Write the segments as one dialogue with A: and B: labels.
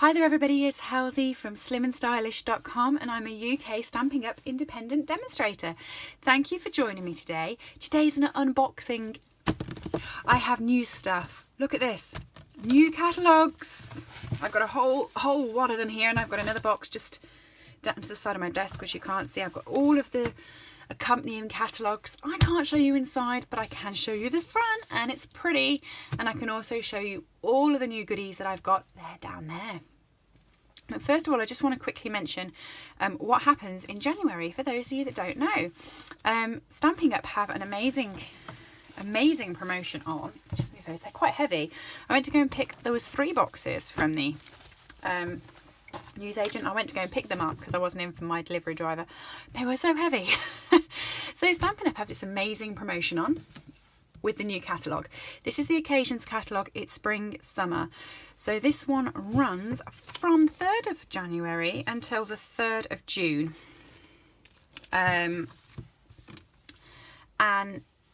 A: Hi there everybody, it's Halsey from SlimmandStylish.com and I'm a UK Stampin' Up independent demonstrator. Thank you for joining me today. Today's an unboxing. I have new stuff. Look at this. New catalogues. I've got a whole wad of them here, and I've got another box just down to the side of my desk which you can't see. I've got all of the accompanying catalogues. I can't show you inside, but I can show you the front, and it's pretty, and I can also show you all of the new goodies that I've got there down there. But first of all, I just want to quickly mention what happens in January for those of you that don't know. Stampin' Up have an amazing promotion on. Just move those, they're quite heavy. I went to go and pick, there was 3 boxes from the newsagent. I went to go and pick them up because I wasn't in for my delivery driver. They were so heavy. So Stampin' Up have this amazing promotion on with the new catalogue. This is the occasions catalogue. It's spring summer, so this one runs from 3rd of January until the 3rd of June, and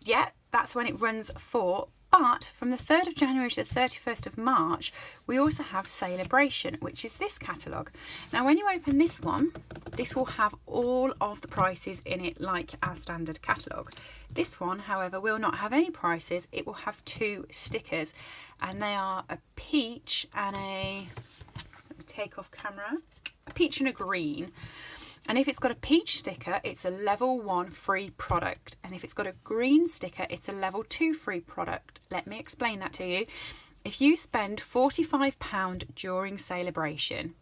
A: yeah, that's when it runs for. But from the 3rd of January to the 31st of March, we also have Sale-a-Bration, which is this catalogue. Now, when you open this one, this will have all of the prices in it like our standard catalogue. This one, however, will not have any prices. It will have 2 stickers, and they are a peach and a, let me take off camera, a peach and a green. And if it's got a peach sticker, it's a level 1 free product. And if it's got a green sticker, it's a level 2 free product. Let me explain that to you. If you spend £45 during Sale-a-Bration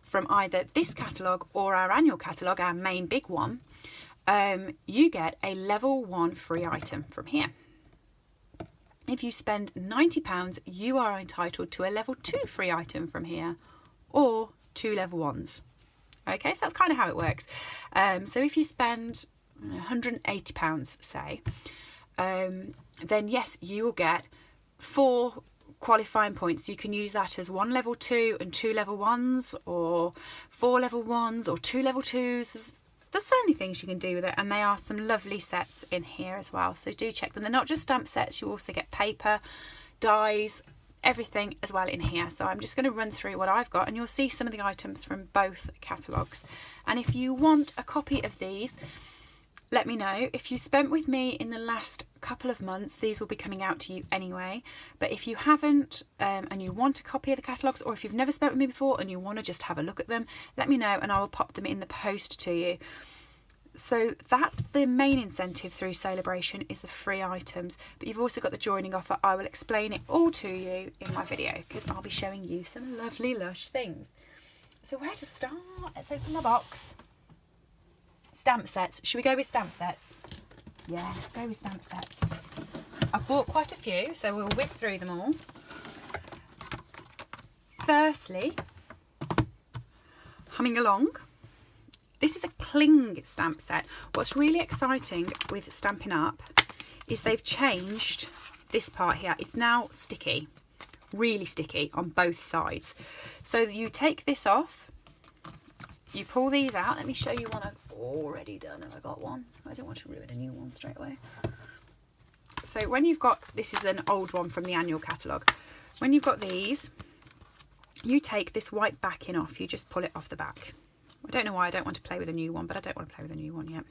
A: from either this catalogue or our annual catalogue, our main big one, you get a level 1 free item from here. If you spend £90, you are entitled to a level 2 free item from here, or 2 level 1s. Okay, so that's kind of how it works. So if you spend £180, say, then yes, you will get 4 qualifying points. You can use that as 1 level 2 and 2 level 1s, or 4 level 1s, or 2 level 2s. There's so many things you can do with it, and they are some lovely sets in here as well. So do check them. They're not just stamp sets, you also get paper, dies, everything as well in here. So I'm just going to run through what I've got, and you'll see some of the items from both catalogues. And if you want a copy of these, let me know. If you spent with me in the last couple of months, these will be coming out to you anyway. But if you haven't, and you want a copy of the catalogues, or if you've never spent with me before and you want to just have a look at them, let me know and I will pop them in the post to you. So that's the main incentive through Sale-a-Bration, is the free items. But you've also got the joining offer. I will explain it all to you in my video, because I'll be showing you some lovely lush things. So where to start? Let's open the box. Stamp sets. Should we go with stamp sets? Yeah, let's go with stamp sets. I've bought quite a few, so we'll whiz through them all. Firstly, humming along. This is a cling stamp set. What's really exciting with Stampin' Up is they've changed this part here. It's now sticky, really sticky on both sides. So you take this off, you pull these out. Let me show you one I've already done. Have I got one? I don't want to ruin a new one straight away. So when you've got, this is an old one from the annual catalogue. When you've got these, you take this white backing off. You just pull it off the back. I don't know why I don't want to play with a new one, but I don't want to play with a new one yet.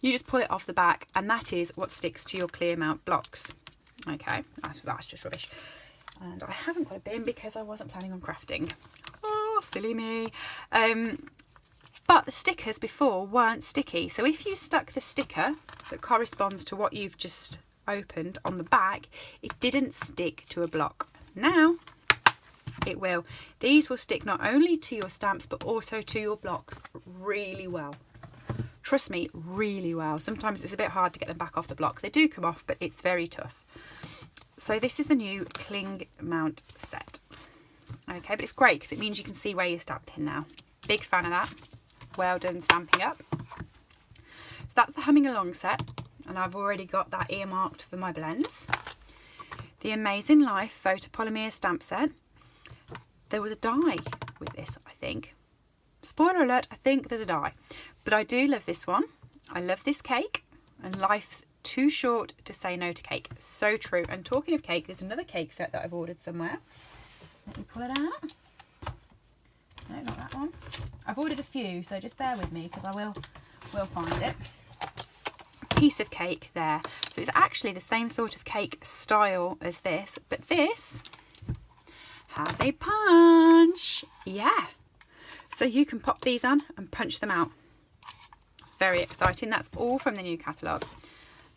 A: You just pull it off the back, and that is what sticks to your clear mount blocks. Okay, that's just rubbish. And I haven't got a bin because I wasn't planning on crafting. Oh, silly me. But the stickers before weren't sticky. So if you stuck the sticker that corresponds to what you've just opened on the back, it didn't stick to a block. Now it will. These will stick not only to your stamps but also to your blocks really well. Trust me, really well. Sometimes it's a bit hard to get them back off the block. They do come off, but it's very tough. So this is the new cling mount set. Okay, but it's great because it means you can see where you're stamping now. Big fan of that. Well done, Stampin' Up. So that's the humming along set, and I've already got that earmarked for my blends. The Amazing Life photopolymer stamp set. There was a die with this, I think. Spoiler alert, I think there's a die. But I do love this one. I love this cake, and life's too short to say no to cake. So true. And talking of cake, there's another cake set that I've ordered somewhere. Let me pull it out. I've ordered a few, so just bear with me because I will find it. Piece of cake there. So it's actually the same sort of cake style as this, but this has a punch. Yeah. So you can pop these on and punch them out. Very exciting. That's all from the new catalogue.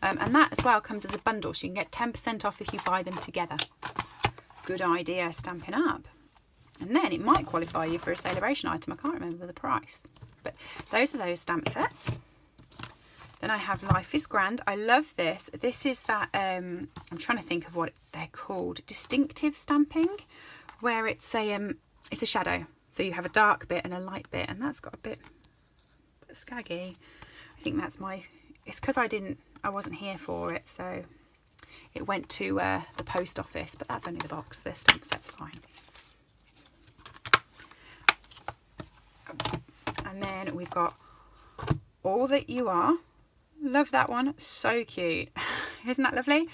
A: And that as well comes as a bundle, so you can get 10% off if you buy them together. Good idea, Stampin' Up. And then it might qualify you for a Sale-a-Bration item. I can't remember the price. But those are those stamp sets. Then I have Life is Grand. I love this. This is that, I'm trying to think of what they're called. Distinctive stamping, where it's a shadow. So you have a dark bit and a light bit, and that's got a bit scaggy. I think that's it's because I wasn't here for it, so it went to the post office, but that's only the box. The stamp set's fine. And then we've got All That You Are. Love that one. So cute. Isn't that lovely?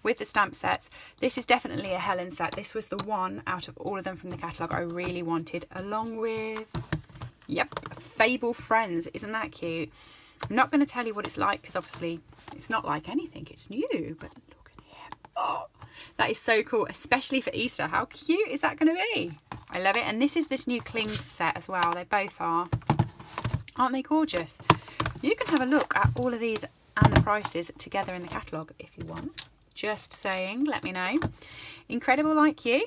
A: With the stamp sets. This is definitely a Helen set. This was the one out of all of them from the catalogue I really wanted, along with, yep, Fable Friends. Isn't that cute? I'm not going to tell you what it's like because obviously it's not like anything. It's new, but look at him. Oh, that is so cool, especially for Easter. How cute is that going to be? I love it. And this is this new Clings set as well. They both are. Aren't they gorgeous? You can have a look at all of these and the prices together in the catalogue if you want. Just saying, let me know. Incredible Like You.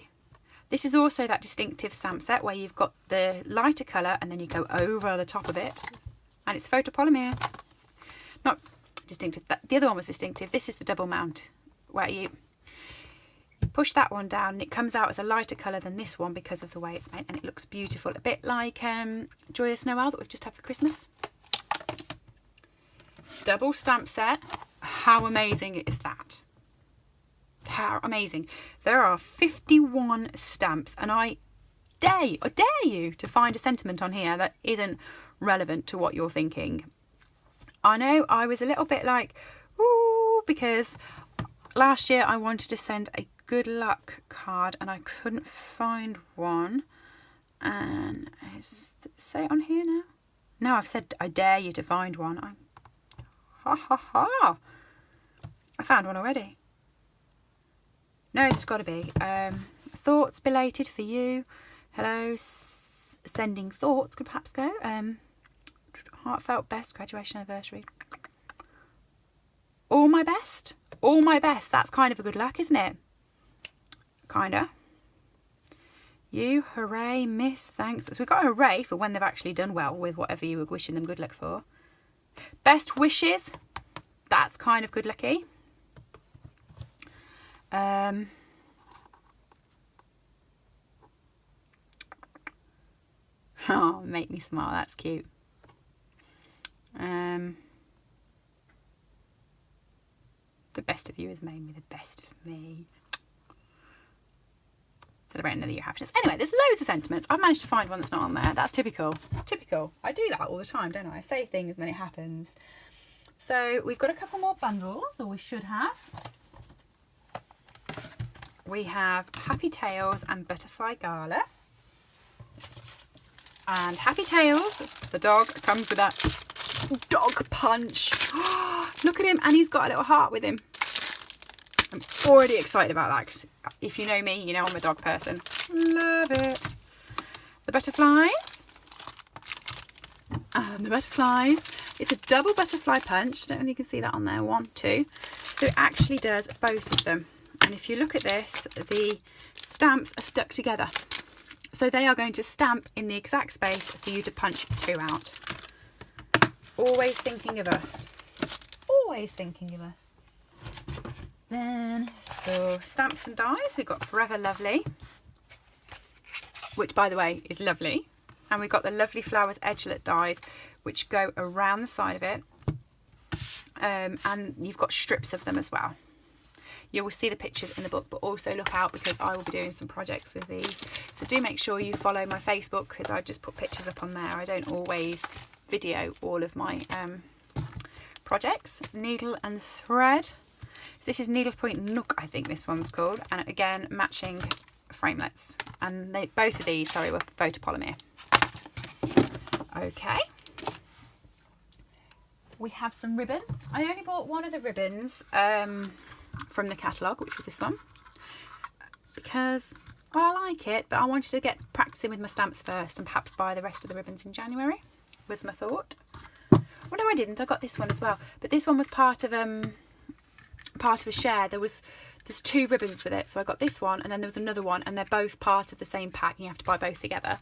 A: This is also that distinctive stamp set where you've got the lighter colour and then you go over the top of it. And it's photopolymer. Not distinctive, but the other one was distinctive. This is the double mount where you push that one down and it comes out as a lighter colour than this one because of the way it's made, and it looks beautiful. A bit like Joyous Noel that we've just had for Christmas. Double stamp set. How amazing is that? How amazing. There are 51 stamps, and I dare you to find a sentiment on here that isn't relevant to what you're thinking. I know I was a little bit like, ooh, because last year I wanted to send a good luck card and I couldn't find one. And say it on here now? No, I've said I dare you to find one. I found one already. No, it's got to be. Thoughts belated for you. Hello, sending thoughts could perhaps go. Heartfelt best, graduation anniversary. All my best. All my best. That's kind of a good luck, isn't it? Kinda. You, hooray, miss, thanks. So we've got a hooray for when they've actually done well with whatever you were wishing them good luck for. Best wishes. That's kind of good lucky. Oh, make me smile. That's cute. The best of you has made me the best of me. Celebrate another year of happiness. Anyway, there's loads of sentiments. I've managed to find one that's not on there. That's typical. Typical. I do that all the time, don't I? I say things and then it happens. So we've got a couple more bundles, or we should have. We have Happy Tales and Butterfly Gala. And Happy Tales, the dog, comes with that dog punch. Look at him, and he's got a little heart with him. I'm already excited about that, 'cause if you know me, you know I'm a dog person. Love it. The butterflies. And the butterflies. It's a double butterfly punch. I don't know if you can see that on there. 1, 2. So it actually does both of them. And if you look at this, the stamps are stuck together. So they are going to stamp in the exact space for you to punch 2 out. Always thinking of us. Always thinking of us. Then for stamps and dies, we've got Forever Lovely, which by the way is lovely. And we've got the Lovely Flowers Edgelet dies, which go around the side of it. And you've got strips of them as well. You will see the pictures in the book, but also look out because I will be doing some projects with these. So do make sure you follow my Facebook, because I just put pictures up on there. I don't always video all of my projects. Needle and Thread. So this is Needlepoint Nook, I think this one's called. And again, matching framelets. And both of these, sorry, were photopolymer. Okay. We have some ribbon. I only bought one of the ribbons from the catalogue, which was this one, because, well, I like it, but I wanted to get practicing with my stamps first and perhaps buy the rest of the ribbons in January, was my thought. Well, no, I didn't. I got this one as well, but this one was part of a share. There's 2 ribbons with it, so I got this one and then there was another one, and they're both part of the same pack and you have to buy both together.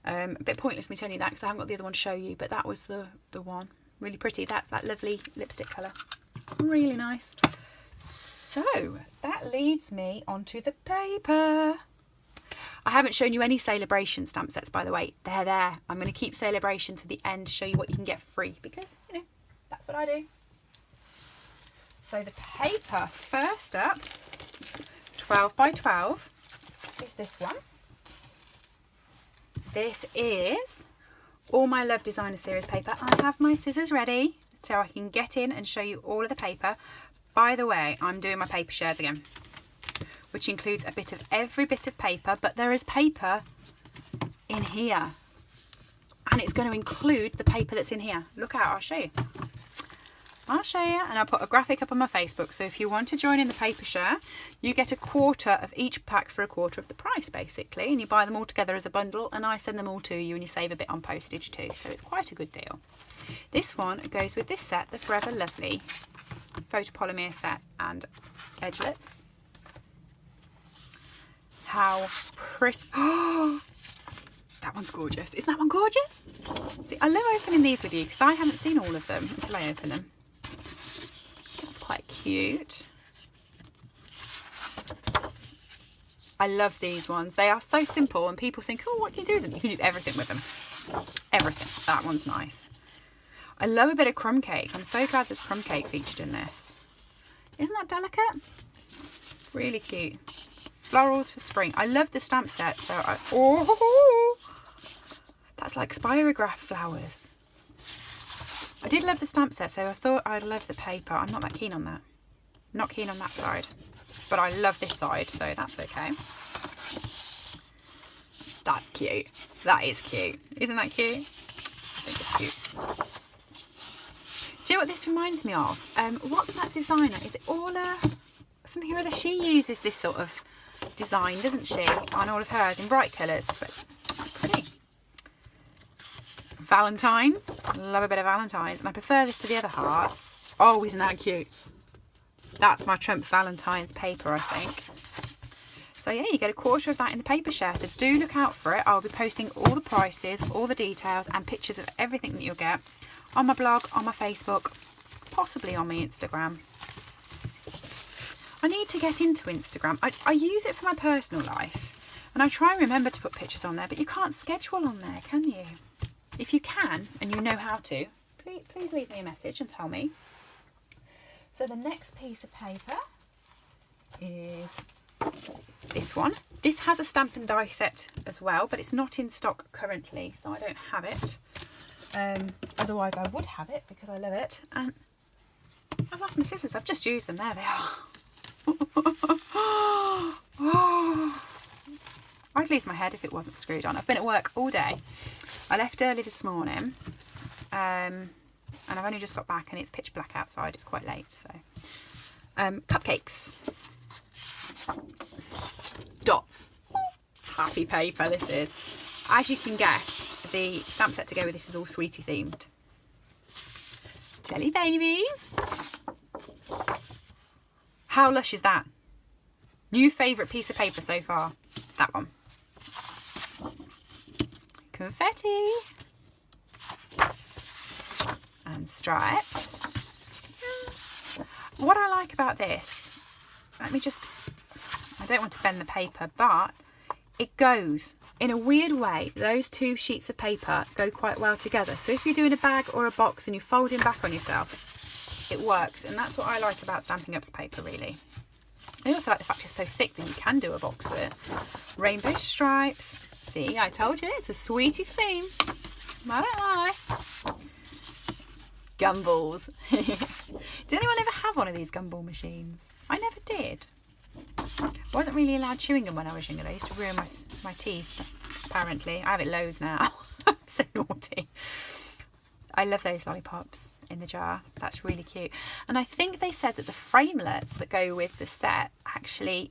A: A bit pointless me telling you that because I haven't got the other one to show you, but that was the one. Really pretty. That's that lovely lipstick colour. Really nice. So that leads me onto the paper. I haven't shown you any Sale-a-Bration stamp sets, by the way. They're there. I'm going to keep Sale-a-Bration to the end to show you what you can get free because, you know, that's what I do. So the paper, first up, 12 by 12, is this one. This is All My Love Designer Series paper. I have my scissors ready so I can get in and show you all of the paper. By the way, I'm doing my paper shares again, which includes a bit of every bit of paper, but there is paper in here. And it's going to include the paper that's in here. Look out, I'll show you. I'll show you, and I'll put a graphic up on my Facebook. So if you want to join in the paper share, you get a quarter of each pack for a quarter of the price, basically. And you buy them all together as a bundle, and I send them all to you, and you save a bit on postage too. So it's quite a good deal. This one goes with this set, the Forever Lovely photopolymer set and edgelets. How pretty. Oh, that one's gorgeous. Isn't that one gorgeous? See, I love opening these with you because I haven't seen all of them until I open them. That's quite cute. I love these ones. They are so simple and people think, oh, what can you do with them? You can do everything with them. Everything. That one's nice. I love a bit of crumb cake. I'm so glad there's crumb cake featured in this. Isn't that delicate? Really cute. Florals for spring. I love the stamp set, so that's like spirograph flowers. I did love the stamp set, so I thought I'd love the paper. I'm not that keen on that. Not keen on that side, but I love this side, so that's okay. That's cute. That is cute. Isn't that cute? I think it's cute. Do you know what this reminds me of? What's that designer? Is it Orla? Something or other. She uses this sort of design, doesn't she, on all of hers in bright colours, but it's pretty. Valentine's. Love a bit of Valentine's, and I prefer this to the other hearts. Oh, isn't that cute? That's my Trump Valentine's paper, I think. So yeah, you get a quarter of that in the paper share, so do look out for it. I'll be posting all the prices, all the details and pictures of everything that you'll get on my blog, on my Facebook, possibly on my Instagram. I need to get into Instagram. I use it for my personal life and I try and remember to put pictures on there, but you can't schedule on there, can you? If you can and you know how to, please leave me a message and tell me. So the next piece of paper is this one. This has a stamp and die set as well, but it's not in stock currently, so I don't have it. Otherwise I would have it because I love it. And I've lost my scissors. I've just used them. There they are. Oh, I'd lose my head if it wasn't screwed on. I've been at work all day. I left early this morning and I've only just got back and it's pitch black outside. It's quite late. So cupcakes, dots, happy paper this is. As you can guess, the stamp set to go with this is all sweetie themed. Jelly babies. How lush is that? New favourite piece of paper so far. That one. Confetti. And stripes. What I like about this, I don't want to bend the paper, but it goes in a weird way. Those two sheets of paper go quite well together. So if you're doing a bag or a box and you're folding back on yourself, it works, and that's what I like about Stampin' Up's paper, really. I also like the fact it's so thick that you can do a box with it. Rainbow stripes. See, I told you, it's a sweetie theme. I don't lie. Gumballs. Did anyone ever have one of these gumball machines? I never did. I wasn't really allowed chewing them when I was younger. They used to ruin my teeth, apparently. I have it loads now. So naughty. I love those lollipops in the jar. That's really cute. And I think they said that the framelets that go with the set actually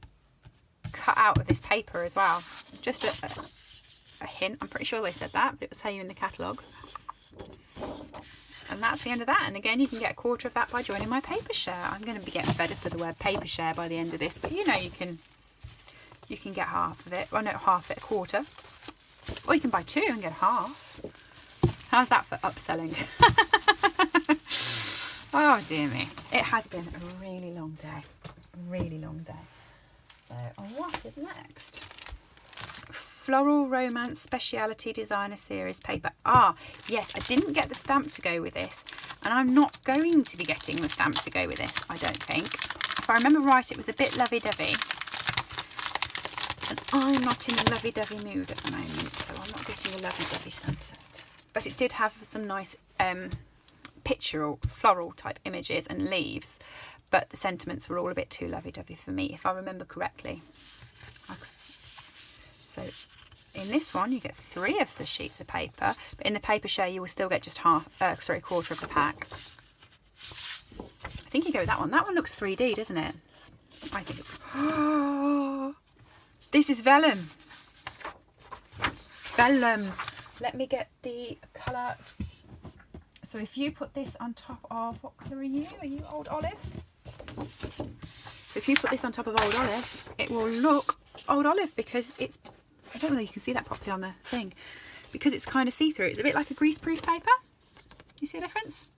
A: cut out of this paper as well. Just a hint. I'm pretty sure they said that, but it will tell you in the catalogue. And that's the end of that. And again, you can get a quarter of that by joining my paper share. I'm going to be getting fed up with the word paper share by the end of this, but you know, you can get half of it. Well, not half it, a quarter. Or you can buy 2 and get half. How's that for upselling? Oh dear me. It has been a really long day. A really long day. So what is next? Floral Romance Speciality Designer Series paper. Ah, yes, I didn't get the stamp to go with this. And I'm not going to be getting the stamp to go with this, I don't think. If I remember right, it was a bit lovey-dovey. And I'm not in a lovey-dovey mood at the moment, so I'm not getting a lovey-dovey stamp set. But it did have some nice pictorial, floral type images and leaves. But the sentiments were all a bit too lovey-dovey for me, if I remember correctly. Okay. So in this one, you get 3 of the sheets of paper. But in the paper share, you will still get just a quarter of the pack. I think you go with that one. That one looks 3D, doesn't it? I think it... Oh, this is vellum. Vellum. Let me get the colour. So if you put this on top of, what colour are you? Are you Old Olive? So if you put this on top of Old Olive, it will look Old Olive because it's, I don't know if you can see that properly on the thing, because it's kind of see-through. It's a bit like a greaseproof paper. You see the difference?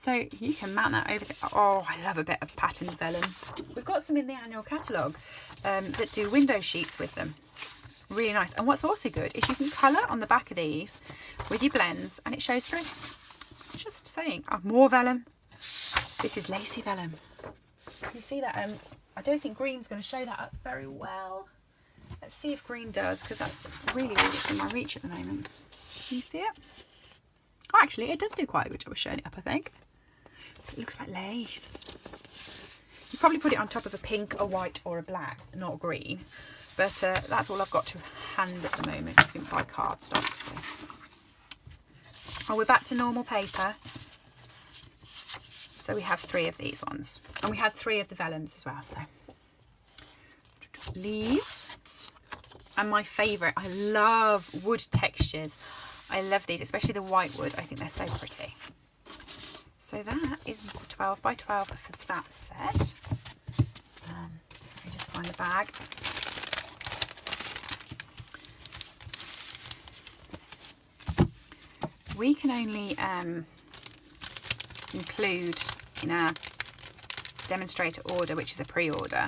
A: So you can mount that over the, oh, I love a bit of patterned vellum. We've got some in the annual catalogue that do window sheets with them. Really nice. And what's also good is you can colour on the back of these with your blends and it shows through. Just saying. Oh, more vellum. This is lacy vellum. You see that? I don't think green's going to show that up very well. Let's see if green does, because that's really all that's in my reach at the moment. Can you see it? Oh, actually, it does do quite a good job of showing it up, I think. It looks like lace. You probably put it on top of a pink, a white or a black, not green. But that's all I've got to hand at the moment. I didn't buy cardstock. So. Oh, we're back to normal paper. So we have 3 of these ones. And we had 3 of the vellums as well. So leaves. And my favourite, I love wood textures. I love these, especially the white wood. I think they're so pretty. So that is 12 by 12 for that set. Let me just find the bag. We can only include in our demonstrator order, which is a pre-order,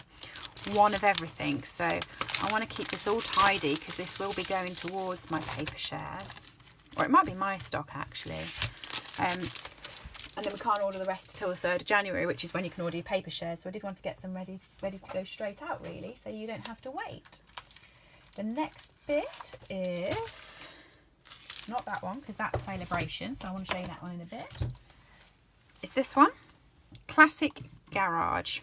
A: 1 of everything. So I want to keep this all tidy because this will be going towards my paper shares. Or it might be my stock actually. And then we can't order the rest until the 3rd of January, which is when you can order your paper shares. So I did want to get some ready to go straight out really, so you don't have to wait. The next bit is not that one, because that's Sale-a-Bration, so I want to show you that one in a bit. It's this one, Classic Garage.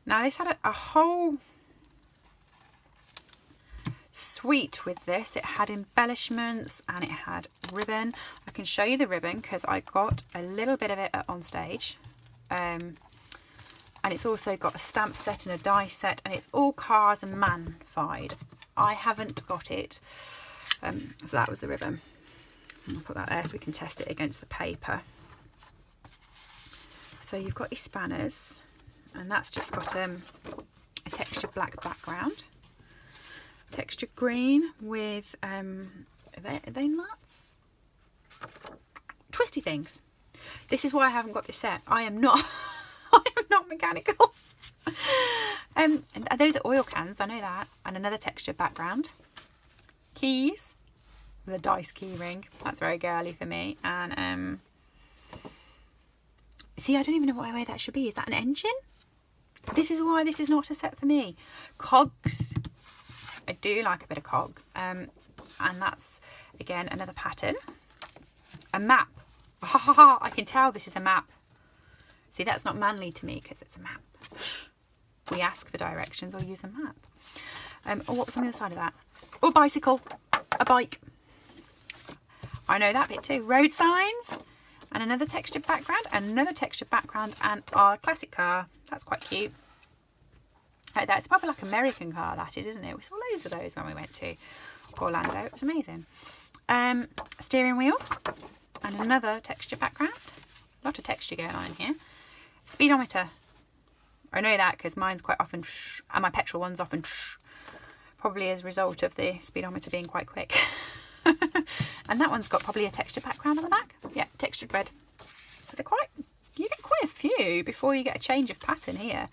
A: Now this had a whole suite with this. It had embellishments and it had ribbon. I can show you the ribbon because I got a little bit of it on stage. And it's also got a stamp set and a die set, and it's all cars and man-fied. I haven't got it. So that was the ribbon. I'll put that there so we can test it against the paper. So you've got your spanners, and that's just got a textured black background. Textured green with, are they nuts? Twisty things. This is why I haven't got this set. I am not, I am not mechanical. And those are oil cans, I know that. And another textured background. Keys. The dice key ring, that's very girly for me. And see, I don't even know what way that should be. Is that an engine? This is why this is not a set for me. Cogs, I do like a bit of cogs. And that's again another pattern. A map. Ha ha ha, I can tell this is a map. See, that's not manly to me because it's a map. We ask for directions or use a map. Or what was on the other side of that? Or bicycle, a bike. I know that bit too. Road signs and another textured background, another textured background, and our classic car. That's quite cute. Like that. It's probably like American car, that is, isn't it? We saw loads of those when we went to Orlando. It was amazing. Steering wheels and another textured background. A lot of texture going on in here. Speedometer. I know that because mine's quite often and my petrol one's often probably as a result of the speedometer being quite quick. And that one's got probably a textured background on the back. Yeah, textured red. So they're quite, you get quite a few before you get a change of pattern here.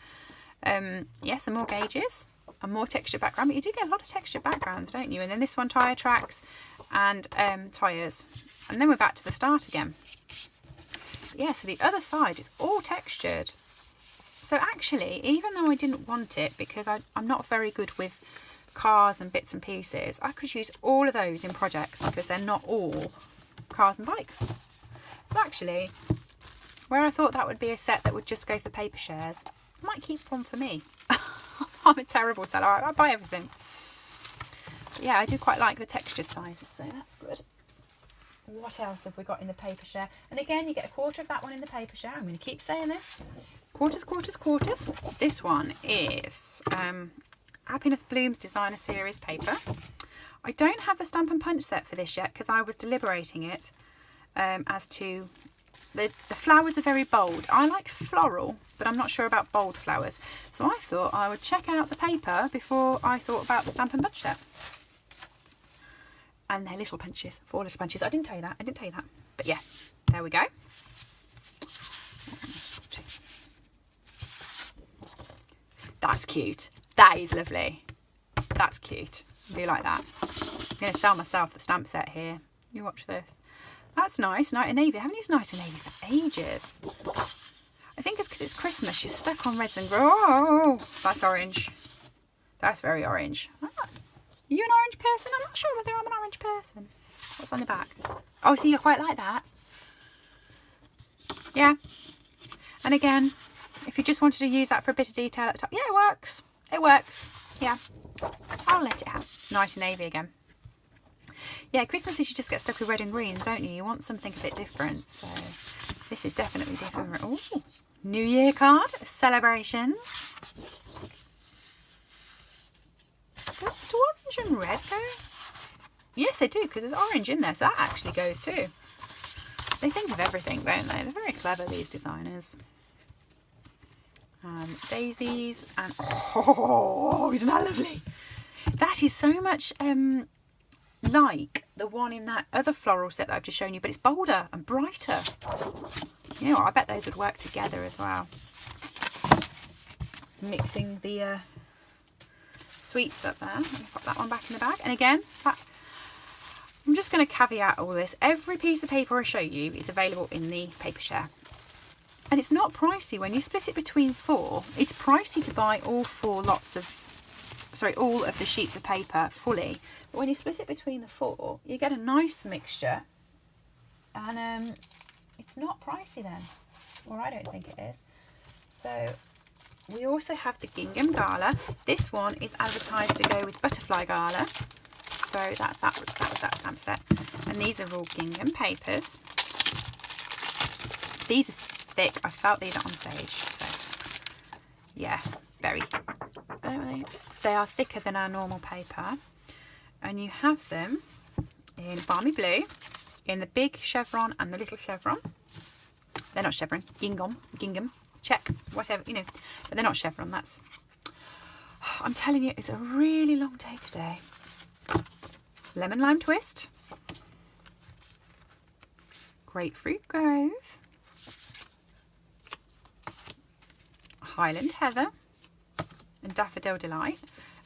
A: Yeah, some more gauges and more textured background, but you do get a lot of textured backgrounds, don't you? And then this one, tyre tracks and tyres. And then we're back to the start again. Yeah, so the other side is all textured. So actually, even though I didn't want it because I'm not very good with cars and bits and pieces, I could use all of those in projects because they're not all cars and bikes. So actually, where I thought that would be a set that would just go for paper shares, I might keep one for me. I'm a terrible seller. I buy everything. But yeah, I do quite like the textured sizes, so that's good. What else have we got in the paper share? And again, you get a quarter of that one in the paper share. I'm going to keep saying this. Quarters, quarters, quarters. This one is Happiness Blooms Designer Series paper. I don't have the Stamp and Punch set for this yet because I was deliberating it as to the flowers are very bold. I like floral, but I'm not sure about bold flowers. So I thought I would check out the paper before I thought about the Stamp and Punch set. And they're little punches, 4 little punches. I didn't tell you that. But yeah, there we go. That's cute. That is lovely. That's cute. I do like that. I'm going to sell myself the stamp set here. You watch this. That's nice. Night and Navy. I haven't used Night and Navy for ages. I think it's because it's Christmas. You're stuck on reds and green. Oh, that's orange. That's very orange. Ah. Are you an orange person? I'm not sure whether I'm an orange person. What's on the back? Oh, so you quite like that? Yeah. And again, if you just wanted to use that for a bit of detail at the top, yeah, it works. It works. Yeah. I'll let it have. Night and Navy again. Yeah, Christmas is you just get stuck with red and greens, don't you? You want something a bit different. So this is definitely different. Oh, New Year card. Celebrations. Do orange and red go? Yes, they do, because there's orange in there, so that actually goes too. They think of everything, don't they? They're very clever, these designers. Daisies and oh, isn't that lovely? That is so much like the one in that other floral set that I've just shown you, but it's bolder and brighter. You know what? I bet those would work together as well. Mixing the sweets up there. Let me pop that one back in the bag. And again, I'm just going to caveat all this. Every piece of paper I show you is available in the paper share. And it's not pricey when you split it between 4. It's pricey to buy all all of the sheets of paper fully. But when you split it between the 4, you get a nice mixture. And it's not pricey then. Or I don't think it is. So we also have the Gingham Gala. This one is advertised to go with Butterfly Gala. So that was that stamp set. And these are all gingham papers. These are thick. I felt these on stage. So yeah, very. They are thicker than our normal paper. And you have them in Balmy Blue, in the big chevron and the little chevron. They're not chevron. Gingham. Check. Whatever, you know. But they're not chevron. That's... I'm telling you, it's a really long day today. Lemon Lime Twist. Grapefruit Grove. Highland Heather. And Daffodil Delight.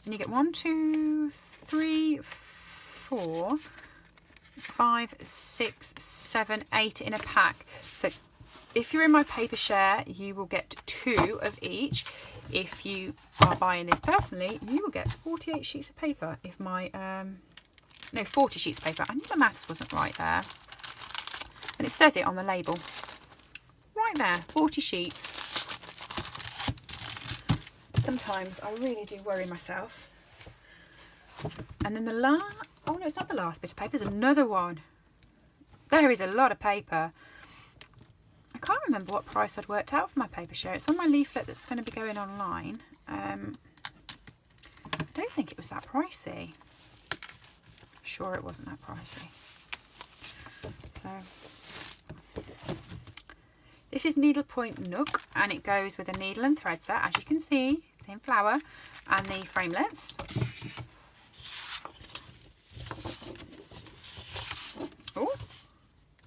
A: And you get 1, 2, 3, 4, 5, 6, 7, 8 in a pack. So if you're in my paper share, you will get 2 of each. If you are buying this personally, you will get 48 sheets of paper. If my, no, 40 sheets of paper. I knew the maths wasn't right there. And it says it on the label. Right there, 40 sheets. Sometimes I really do worry myself. And then the last, oh no, it's not the last bit of paper, there's another one. There is a lot of paper. I can't remember what price I'd worked out for my paper share. It's on my leaflet that's going to be going online. I don't think it was that pricey. Sure, it wasn't that pricey. So this is needlepoint Nook, and it goes with a needle and thread set, as you can see, same flower, and the framelets. Oh,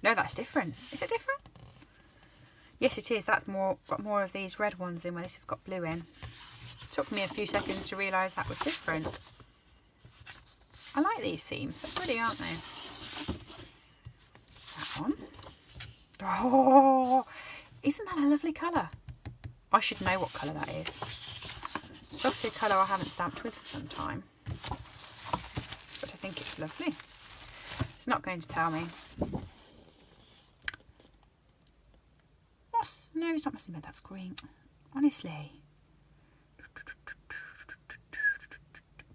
A: no, that's different. Is it different? Yes, it is. That's got more of these red ones in where this has got blue in. Took me a few seconds to realise that was different. I like these seams. They're pretty, aren't they? That one. Oh, isn't that a lovely colour? I should know what colour that is. It's obviously a colour I haven't stamped with for some time. But I think it's lovely. It's not going to tell me. Moss. No, it's not Mossy Mead. That's green. Honestly.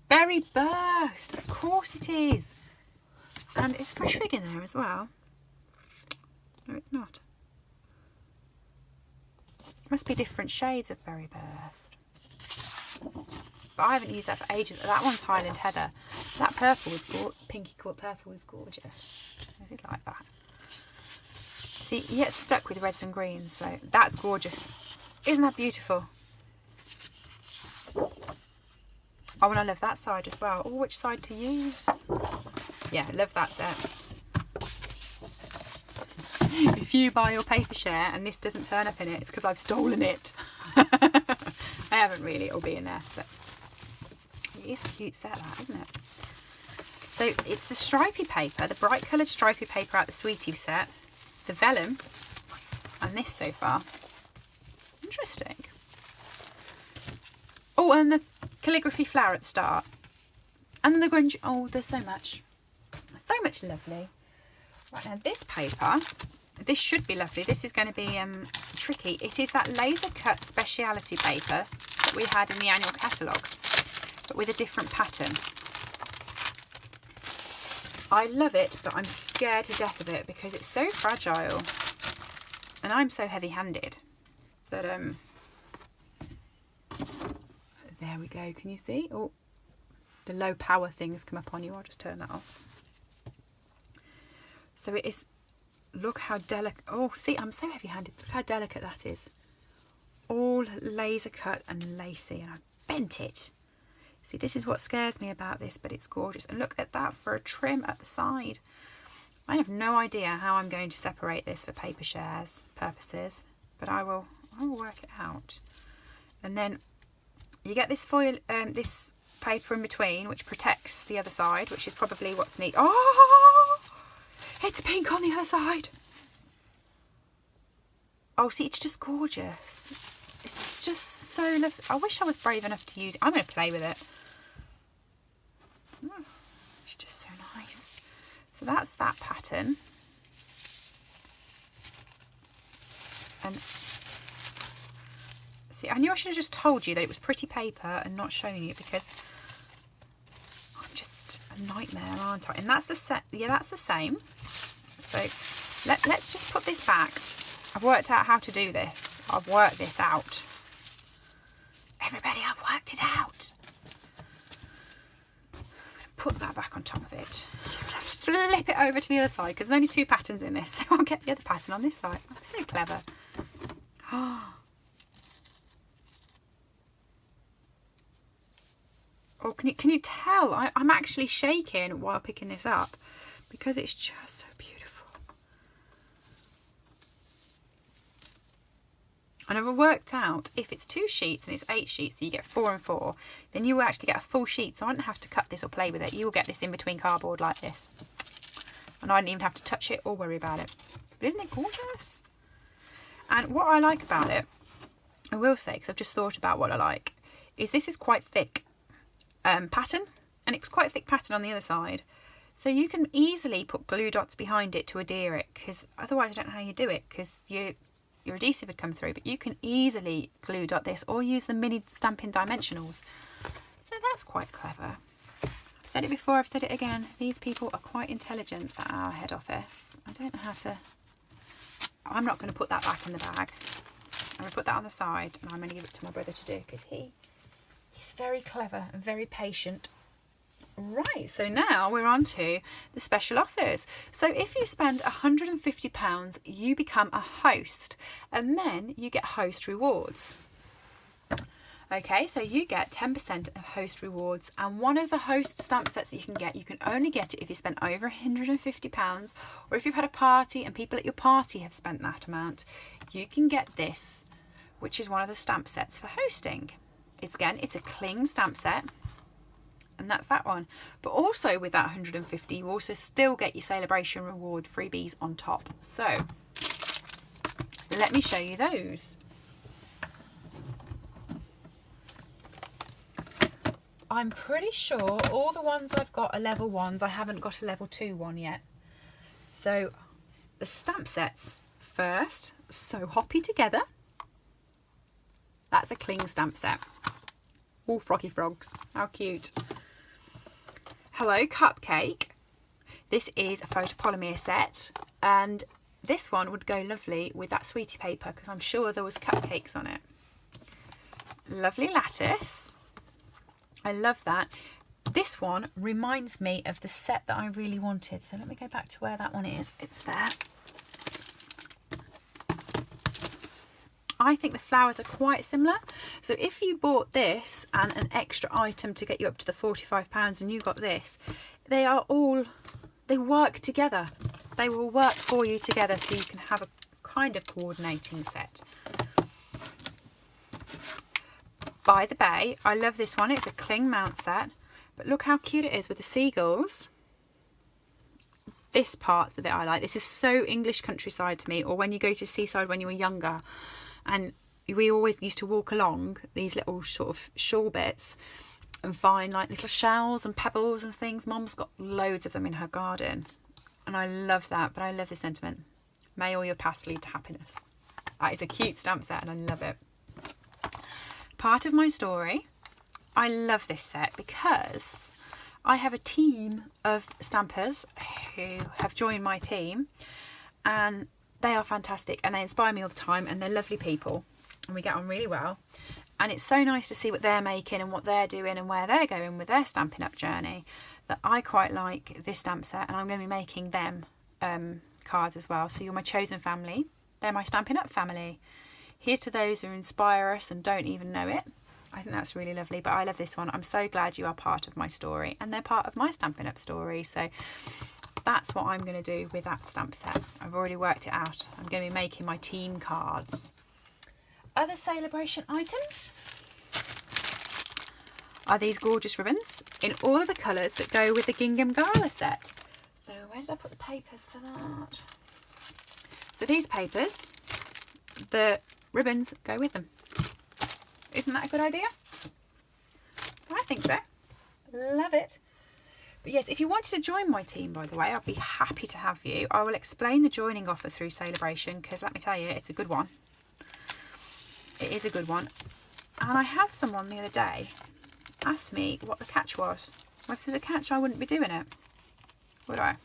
A: Berry Burst. Of course it is. And it's fresh fig in there as well. No, it's not. Must be different shades of Berry Burst. But I haven't used that for ages. That one's Highland Heather. That purple was pinky purple was gorgeous. I did like that. See, you get stuck with reds and greens, so that's gorgeous. Isn't that beautiful? Oh, and I love that side as well. Oh, which side to use? Yeah, I love that set. If you buy your paper share and this doesn't turn up in it, it's because I've stolen it. I haven't really, it'll be in there, but it is a cute set, that, isn't it? So it's the stripy paper, the bright coloured stripy paper out the Sweetie set, the vellum, and this so far. Interesting. Oh, and the calligraphy flower at the start. And then the grunge. Oh, there's so much. So much lovely. Right, now this paper, this should be lovely. This is going to be tricky. It is that laser cut speciality paper that we had in the annual catalogue, but with a different pattern. I love it, but I'm scared to death of it because it's so fragile. And I'm so heavy-handed. But there we go. Can you see? Oh, the low power things come up on you. I'll just turn that off. So it is, look how delicate. Oh, see, I'm so heavy-handed. Look how delicate that is. All laser cut and lacy, and I bent it. See, this is what scares me about this, but it's gorgeous. And look at that for a trim at the side. I have no idea how I'm going to separate this for paper shares purposes, but I will work it out. And then you get this foil, this paper in between, which protects the other side, which is probably what's neat. Oh, it's pink on the other side. Oh, see, it's just gorgeous. It's just so lovely. I wish I was brave enough to use it. I'm going to play with it. Oh, it's just so nice. So that's that pattern. And see, I knew I should have just told you that it was pretty paper and not shown you, because I'm just a nightmare, aren't I? And that's the set. Yeah, that's the same. So let's just put this back. I've worked out how to do this. I've worked this out. Everybody, I've worked it out. Put that back on top of it. Flip it over to the other side, because there's only two patterns in this, so I'll get the other pattern on this side. That's so clever. Oh, can you tell? I'm actually shaking while picking this up because it's just so beautiful. And I've worked out if it's 2 sheets and it's 8 sheets, so you get 4 and 4, then you will actually get a full sheet. So I don't have to cut this or play with it. You will get this in between cardboard like this. And I don't even have to touch it or worry about it. But isn't it gorgeous? And what I like about it, I will say, because I've just thought about what I like, is this is quite thick pattern. And it's quite a thick pattern on the other side. So you can easily put glue dots behind it to adhere it, because otherwise I don't know how you do it, because your adhesive would come through, but you can easily glue dot this or use the mini stamping dimensionals. So that's quite clever. I've said it before, I've said it again. These people are quite intelligent at our head office. I don't know how to... I'm not going to put that back in the bag. I'm going to put that on the side and I'm going to give it to my brother to do because he's very clever and very patient. Right, so now we're on to the special offers. So if you spend £150, you become a host and then you get host rewards. Okay, so you get 10% of host rewards, and one of the host stamp sets that you can only get it if you spent over £150, or if you've had a party and people at your party have spent that amount, you can get this, which is one of the stamp sets for hosting. It's a cling stamp set, and that's that one. But also with that 150, you also still get your Sale-a-Bration reward freebies on top. So let me show you those. I'm pretty sure all the ones I've got are level 1s. I haven't got a level 2 one yet. So the stamp sets first, So Hoppy Together. That's a cling stamp set. All froggy frogs. How cute. Hello Cupcake. This is a photopolymer set, and this one would go lovely with that sweetie paper because I'm sure there was cupcakes on it. Lovely lattice. I love that. This one reminds me of the set that I really wanted. So let me go back to where that one is. It's there. I think the flowers are quite similar. So if you bought this and an extra item to get you up to the £45 and you got this, they work together. They will work for you together so you can have a kind of coordinating set. By the Bay, I love this one. It's a cling mount set, but look how cute it is with the seagulls. This part's the bit I like. This is so English countryside to me, or when you go to seaside when you were younger, and we always used to walk along these little sort of shore bits and find like little shells and pebbles and things. Mum's got loads of them in her garden, and I love that. But I love this sentiment. May all your paths lead to happiness. That is a cute stamp set and I love it. Part of my story. I love this set because I have a team of stampers who have joined my team, and they are fantastic and they inspire me all the time, and they're lovely people and we get on really well, and it's so nice to see what they're making and what they're doing and where they're going with their Stampin' Up journey, that I quite like this stamp set, and I'm going to be making them cards as well. So you're my chosen family. They're my Stampin' Up family. Here's to those who inspire us and don't even know it. I think that's really lovely, but I love this one. I'm so glad you are part of my story, and they're part of my Stampin' Up story. So that's what I'm going to do with that stamp set. I've already worked it out. I'm going to be making my team cards. Other Sale-a-Bration items are these gorgeous ribbons in all of the colours that go with the Gingham Gala set. So where did I put the papers for that? So these papers, the ribbons go with them. Isn't that a good idea? I think so. Love it. But yes, if you wanted to join my team, by the way, I'd be happy to have you. I will explain the joining offer through Sale-a-Bration because let me tell you, it's a good one. It is a good one. And I had someone the other day ask me what the catch was. Well, if there's a catch, I wouldn't be doing it, would I?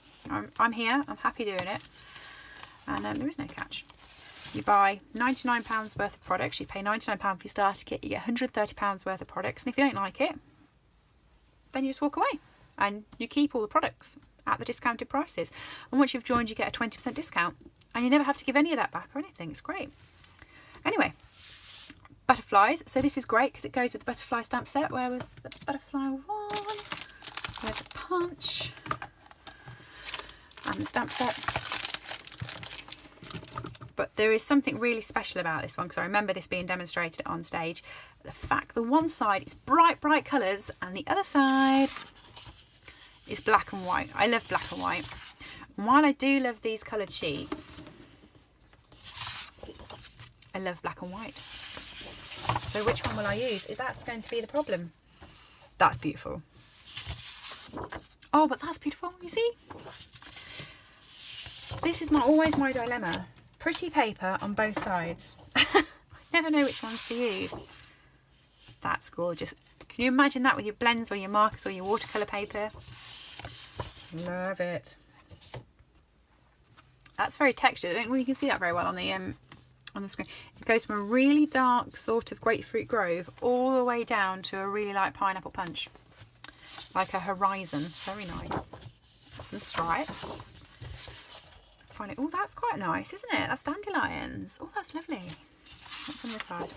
A: I'm here. I'm happy doing it. And there is no catch. You buy £99 worth of products, you pay £99 for your starter kit, you get £130 worth of products, and if you don't like it, then you just walk away and you keep all the products at the discounted prices. And once you've joined, you get a 20% discount, and you never have to give any of that back or anything. It's great. Anyway, butterflies. So this is great because it goes with the butterfly stamp set. Where was the butterfly one? There's a punch and the stamp set. But there is something really special about this one because I remember this being demonstrated on stage. The fact that one side is bright colours and the other side is black and white. I love black and white. And while I do love these coloured sheets, I love black and white. So which one will I use? That's going to be the problem. That's beautiful. Oh, but that's beautiful, you see? This is always my dilemma. Pretty paper on both sides. I never know which ones to use. That's gorgeous. Can you imagine that with your blends or your markers or your watercolour paper? Love it. That's very textured. I don't think you can see that very well on the screen. It goes from a really dark sort of grapefruit grove all the way down to a really light pineapple punch. Like a horizon. Very nice. Got some stripes. Find it. Oh, that's quite nice, isn't it? That's dandelions. Oh, that's lovely. What's on this side?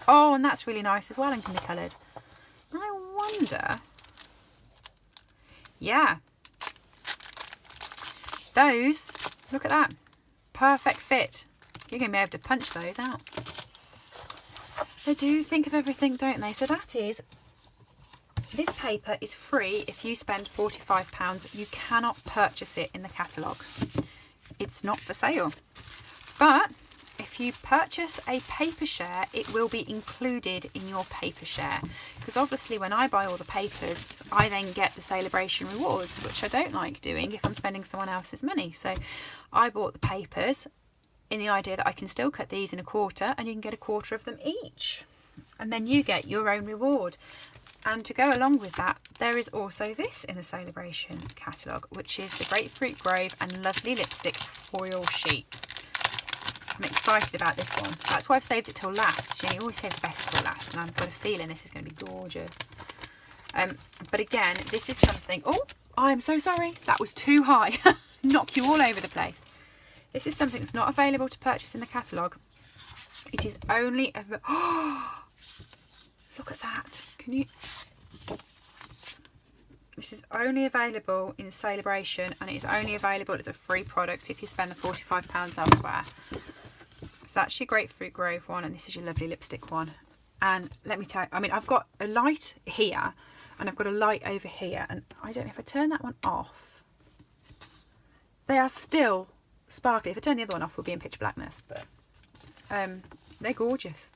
A: Oh, and that's really nice as well and can be coloured. I wonder. Yeah. Those, look at that. Perfect fit. You're going to be able to punch those out. They do think of everything, don't they? So that is, this paper is free if you spend £45. You cannot purchase it in the catalogue. It's not for sale. But if you purchase a paper share, it will be included in your paper share. Because obviously when I buy all the papers, I then get the Sale-a-Bration rewards, which I don't like doing if I'm spending someone else's money. So I bought the papers in the idea that I can still cut these in a quarter and you can get a quarter of them each. And then you get your own reward. And to go along with that, there is also this in the Sale-a-Bration catalogue, which is the Grapefruit Grove and Lovely Lipstick foil sheets. I'm excited about this one. That's why I've saved it till last. You always save the best till last, and I've got a feeling this is going to be gorgeous. But again, this is something... Oh, I'm so sorry. That was too high. Knock you all over the place. This is something that's not available to purchase in the catalogue. It is only... Oh, look at that. Can you... This is only available in Sale-a-Bration, and it is only available as a free product if you spend the £45 elsewhere. So that's your Grapefruit Grove one, and this is your Lovely Lipstick one. And let me tell you, I mean, I've got a light here, and I've got a light over here, and I don't know if I turn that one off. They are still sparkly. If I turn the other one off, we'll be in pitch blackness, but they're gorgeous.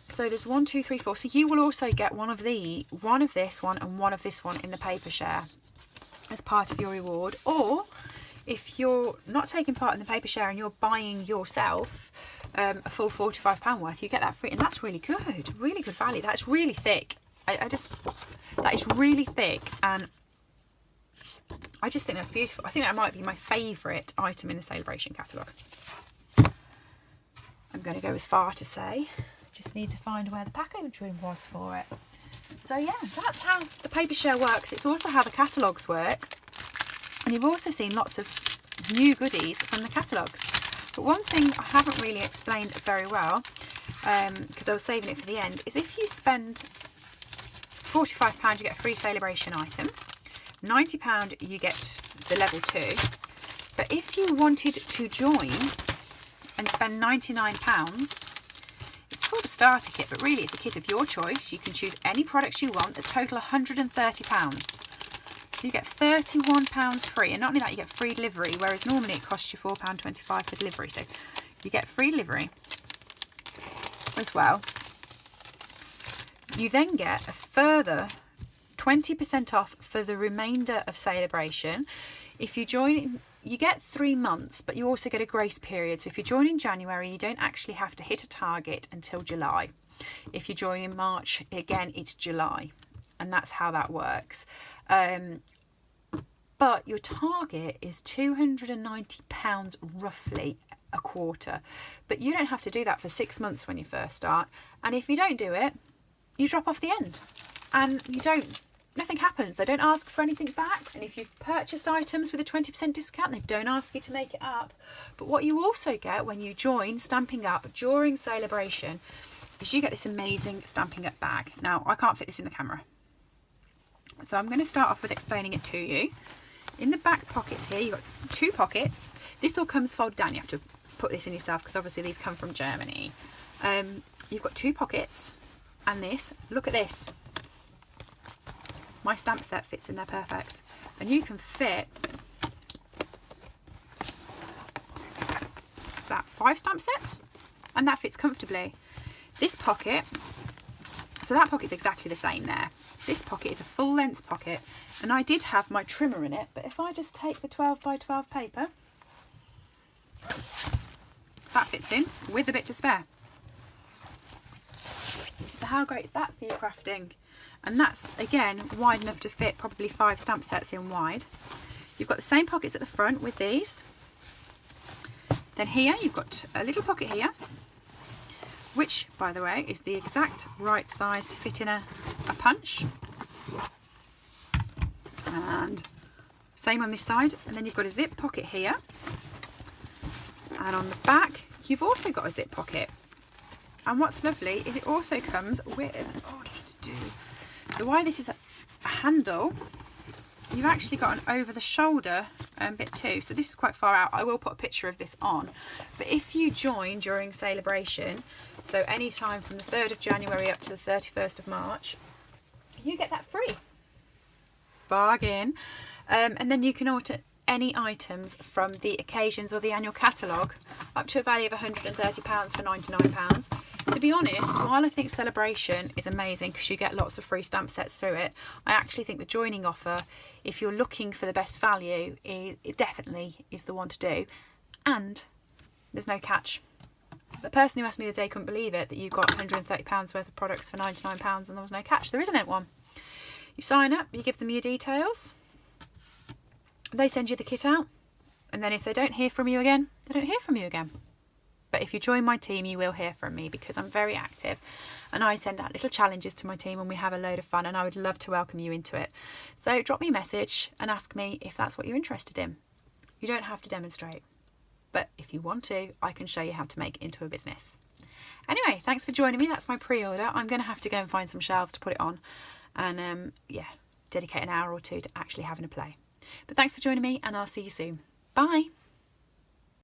A: So there's 1, 2, 3, 4. So you will also get one of this one, and one of this one in the paper share as part of your reward. Or if you're not taking part in the paper share and you're buying yourself a full £45 worth, you get that free, and that's really good, really good value. That's really thick. That is really thick, and I just think that's beautiful. I think that might be my favourite item in the Sale-a-Bration catalogue. I'm going to go as far to say, just need to find where the packaging was for it. So yeah, that's how the paper share works. It's also how the catalogues work. And you've also seen lots of new goodies from the catalogues. But one thing I haven't really explained very well, because I was saving it for the end, is if you spend £45, you get a free Sale-a-Bration item. £90, you get the level 2. But if you wanted to join and spend £99, it's called a starter kit, but really it's a kit of your choice. You can choose any products you want that total £130. So you get £31 free, and not only that, you get free delivery, whereas normally it costs you £4.25 for delivery. So you get free delivery as well. You then get a further 20% off for the remainder of Sale-a-Bration. If you join, you get 3 months, but you also get a grace period. So if you join in January, you don't actually have to hit a target until July. If you join in March, again, it's July. And that's how that works. But your target is £290 roughly a quarter. But you don't have to do that for 6 months when you first start. And if you don't do it, you drop off the end. And nothing happens. They don't ask for anything back. And if you've purchased items with a 20% discount, they don't ask you to make it up. But what you also get when you join Stampin' Up during Sale-a-Bration is you get this amazing Stampin' Up bag. Now, I can't fit this in the camera, so I'm going to start off with explaining it to you. In the back pockets here, you've got 2 pockets. This all comes folded down. You have to put this in yourself because obviously these come from Germany. You've got 2 pockets, and this, look at this. My stamp set fits in there perfect. And you can fit, is that 5 stamp sets? And that fits comfortably. This pocket, so that pocket's exactly the same there. This pocket is a full length pocket, and I did have my trimmer in it, but if I just take the 12 by 12 paper, that fits in with a bit to spare. So how great is that for your crafting? And that's, again, wide enough to fit probably 5 stamp sets in wide. You've got the same pockets at the front with these. Then here you've got a little pocket here, which, by the way, is the exact right size to fit in a punch. And same on this side. And then you've got a zip pocket here. And on the back, you've also got a zip pocket. And what's lovely is it also comes with, so why this is a handle, you've actually got an over the shoulder bit too. So this is quite far out. I will put a picture of this on. But if you join during Sale-a-Bration, so any time from the 3rd of January up to the 31st of March, you get that free. Bargain. And then you can order any items from the occasions or the annual catalogue up to a value of £130 for £99. To be honest, while I think Sale-a-Bration is amazing because you get lots of free stamp sets through it, I actually think the joining offer, if you're looking for the best value, it definitely is the one to do. And there's no catch. The person who asked me the other day couldn't believe it, that you got £130 worth of products for £99 and there was no catch. There isn't one. You sign up, you give them your details, they send you the kit out, and then if they don't hear from you again, they don't hear from you again. But if you join my team, you will hear from me because I'm very active and I send out little challenges to my team and we have a load of fun, and I would love to welcome you into it. So drop me a message and ask me if that's what you're interested in. You don't have to demonstrate, but if you want to, I can show you how to make it into a business. Anyway, thanks for joining me. That's my pre-order. I'm going to have to go and find some shelves to put it on and yeah, dedicate an hour or two to actually having a play. But thanks for joining me and I'll see you soon. Bye.